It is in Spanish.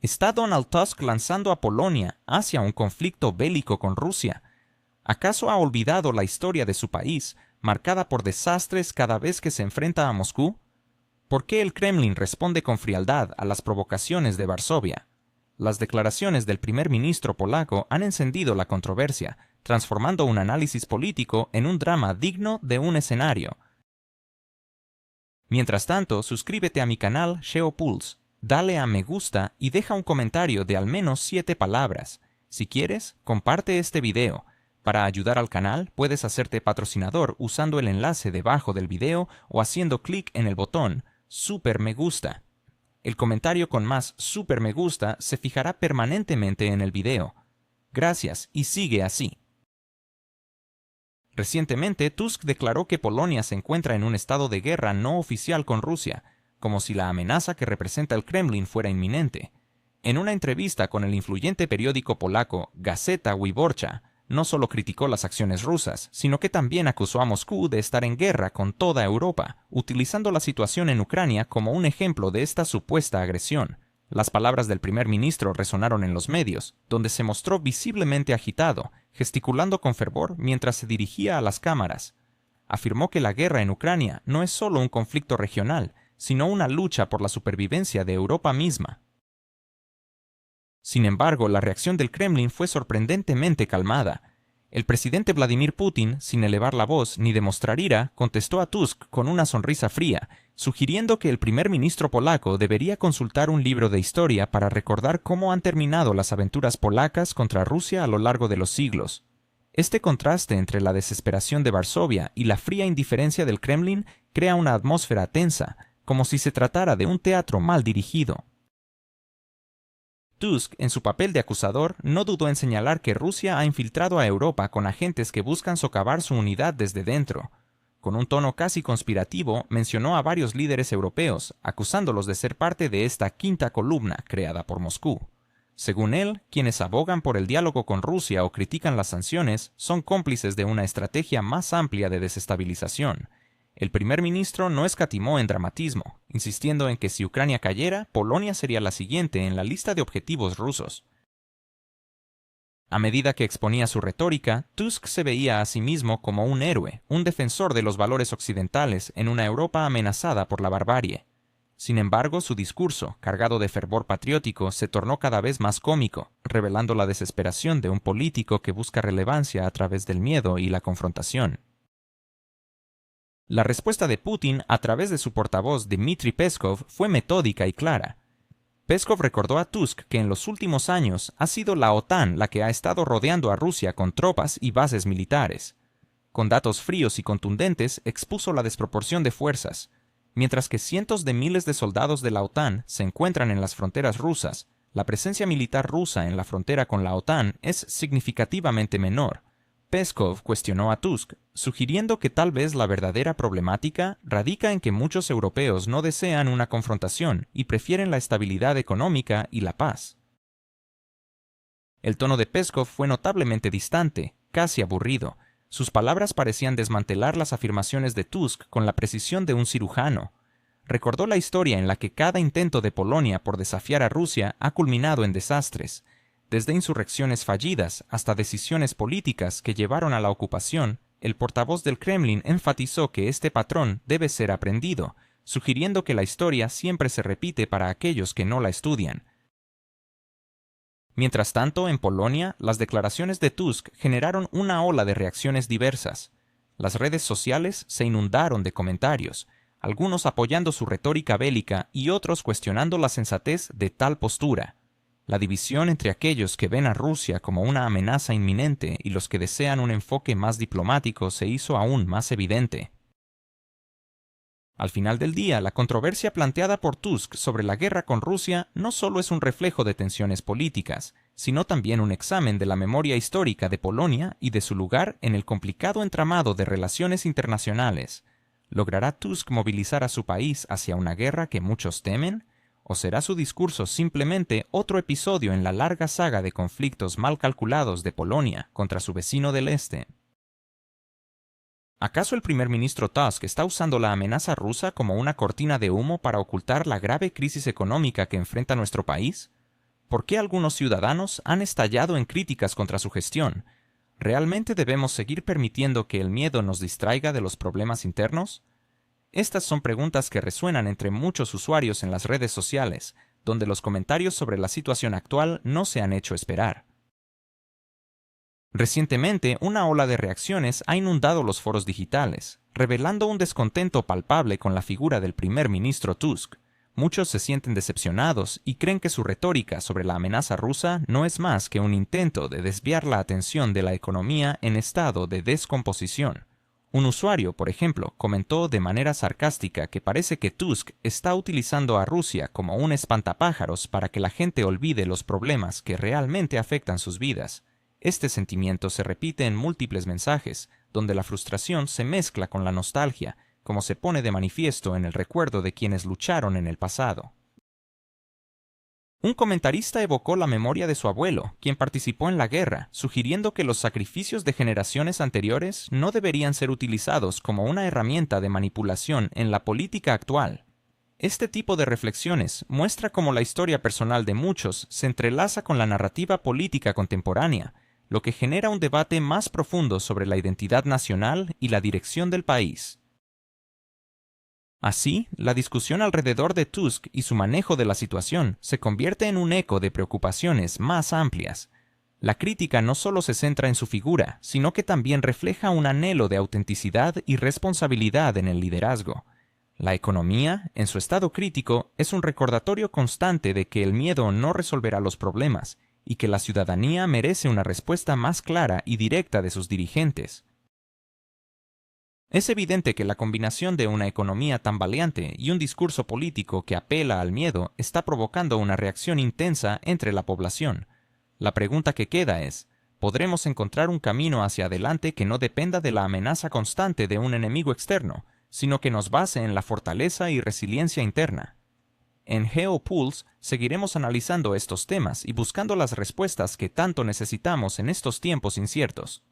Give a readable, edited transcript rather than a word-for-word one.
¿Está Donald Tusk lanzando a Polonia hacia un conflicto bélico con Rusia? ¿Acaso ha olvidado la historia de su país, marcada por desastres cada vez que se enfrenta a Moscú? ¿Por qué el Kremlin responde con frialdad a las provocaciones de Varsovia? Las declaraciones del primer ministro polaco han encendido la controversia, transformando un análisis político en un drama digno de un escenario. Mientras tanto, suscríbete a mi canal Geopulse, dale a me gusta y deja un comentario de al menos 7 palabras. Si quieres, comparte este video. Para ayudar al canal, puedes hacerte patrocinador usando el enlace debajo del video o haciendo clic en el botón Super Me Gusta. El comentario con más Super Me Gusta se fijará permanentemente en el video. Gracias y sigue así. Recientemente, Tusk declaró que Polonia se encuentra en un estado de guerra no oficial con Rusia, como si la amenaza que representa el Kremlin fuera inminente. En una entrevista con el influyente periódico polaco Gazeta Wyborcza, no solo criticó las acciones rusas, sino que también acusó a Moscú de estar en guerra con toda Europa, utilizando la situación en Ucrania como un ejemplo de esta supuesta agresión. Las palabras del primer ministro resonaron en los medios, donde se mostró visiblemente agitado, gesticulando con fervor mientras se dirigía a las cámaras. Afirmó que la guerra en Ucrania no es solo un conflicto regional, sino una lucha por la supervivencia de Europa misma. Sin embargo, la reacción del Kremlin fue sorprendentemente calmada. El presidente Vladimir Putin, sin elevar la voz ni demostrar ira, contestó a Tusk con una sonrisa fría, sugiriendo que el primer ministro polaco debería consultar un libro de historia para recordar cómo han terminado las aventuras polacas contra Rusia a lo largo de los siglos. Este contraste entre la desesperación de Varsovia y la fría indiferencia del Kremlin crea una atmósfera tensa, como si se tratara de un teatro mal dirigido. Tusk, en su papel de acusador, no dudó en señalar que Rusia ha infiltrado a Europa con agentes que buscan socavar su unidad desde dentro. Con un tono casi conspirativo, mencionó a varios líderes europeos, acusándolos de ser parte de esta quinta columna creada por Moscú. Según él, quienes abogan por el diálogo con Rusia o critican las sanciones son cómplices de una estrategia más amplia de desestabilización. El primer ministro no escatimó en dramatismo, insistiendo en que si Ucrania cayera, Polonia sería la siguiente en la lista de objetivos rusos. A medida que exponía su retórica, Tusk se veía a sí mismo como un héroe, un defensor de los valores occidentales en una Europa amenazada por la barbarie. Sin embargo, su discurso, cargado de fervor patriótico, se tornó cada vez más cómico, revelando la desesperación de un político que busca relevancia a través del miedo y la confrontación. La respuesta de Putin a través de su portavoz Dmitry Peskov fue metódica y clara. Peskov recordó a Tusk que en los últimos años ha sido la OTAN la que ha estado rodeando a Rusia con tropas y bases militares. Con datos fríos y contundentes expuso la desproporción de fuerzas. Mientras que cientos de miles de soldados de la OTAN se encuentran en las fronteras rusas, la presencia militar rusa en la frontera con la OTAN es significativamente menor. Peskov cuestionó a Tusk, sugiriendo que tal vez la verdadera problemática radica en que muchos europeos no desean una confrontación y prefieren la estabilidad económica y la paz. El tono de Peskov fue notablemente distante, casi aburrido. Sus palabras parecían desmantelar las afirmaciones de Tusk con la precisión de un cirujano. Recordó la historia en la que cada intento de Polonia por desafiar a Rusia ha culminado en desastres. Desde insurrecciones fallidas hasta decisiones políticas que llevaron a la ocupación, el portavoz del Kremlin enfatizó que este patrón debe ser aprendido, sugiriendo que la historia siempre se repite para aquellos que no la estudian. Mientras tanto, en Polonia, las declaraciones de Tusk generaron una ola de reacciones diversas. Las redes sociales se inundaron de comentarios, algunos apoyando su retórica bélica y otros cuestionando la sensatez de tal postura. La división entre aquellos que ven a Rusia como una amenaza inminente y los que desean un enfoque más diplomático se hizo aún más evidente. Al final del día, la controversia planteada por Tusk sobre la guerra con Rusia no solo es un reflejo de tensiones políticas, sino también un examen de la memoria histórica de Polonia y de su lugar en el complicado entramado de relaciones internacionales. ¿Logrará Tusk movilizar a su país hacia una guerra que muchos temen? ¿O será su discurso simplemente otro episodio en la larga saga de conflictos mal calculados de Polonia contra su vecino del este? ¿Acaso el primer ministro Tusk está usando la amenaza rusa como una cortina de humo para ocultar la grave crisis económica que enfrenta nuestro país? ¿Por qué algunos ciudadanos han estallado en críticas contra su gestión? ¿Realmente debemos seguir permitiendo que el miedo nos distraiga de los problemas internos? Estas son preguntas que resuenan entre muchos usuarios en las redes sociales, donde los comentarios sobre la situación actual no se han hecho esperar. Recientemente, una ola de reacciones ha inundado los foros digitales, revelando un descontento palpable con la figura del primer ministro Tusk. Muchos se sienten decepcionados y creen que su retórica sobre la amenaza rusa no es más que un intento de desviar la atención de la economía en estado de descomposición. Un usuario, por ejemplo, comentó de manera sarcástica que parece que Tusk está utilizando a Rusia como un espantapájaros para que la gente olvide los problemas que realmente afectan sus vidas. Este sentimiento se repite en múltiples mensajes, donde la frustración se mezcla con la nostalgia, como se pone de manifiesto en el recuerdo de quienes lucharon en el pasado. Un comentarista evocó la memoria de su abuelo, quien participó en la guerra, sugiriendo que los sacrificios de generaciones anteriores no deberían ser utilizados como una herramienta de manipulación en la política actual. Este tipo de reflexiones muestra cómo la historia personal de muchos se entrelaza con la narrativa política contemporánea, lo que genera un debate más profundo sobre la identidad nacional y la dirección del país. Así, la discusión alrededor de Tusk y su manejo de la situación se convierte en un eco de preocupaciones más amplias. La crítica no solo se centra en su figura, sino que también refleja un anhelo de autenticidad y responsabilidad en el liderazgo. La economía, en su estado crítico, es un recordatorio constante de que el miedo no resolverá los problemas y que la ciudadanía merece una respuesta más clara y directa de sus dirigentes. Es evidente que la combinación de una economía tambaleante y un discurso político que apela al miedo está provocando una reacción intensa entre la población. La pregunta que queda es, ¿podremos encontrar un camino hacia adelante que no dependa de la amenaza constante de un enemigo externo, sino que nos base en la fortaleza y resiliencia interna? En GeoPulse seguiremos analizando estos temas y buscando las respuestas que tanto necesitamos en estos tiempos inciertos.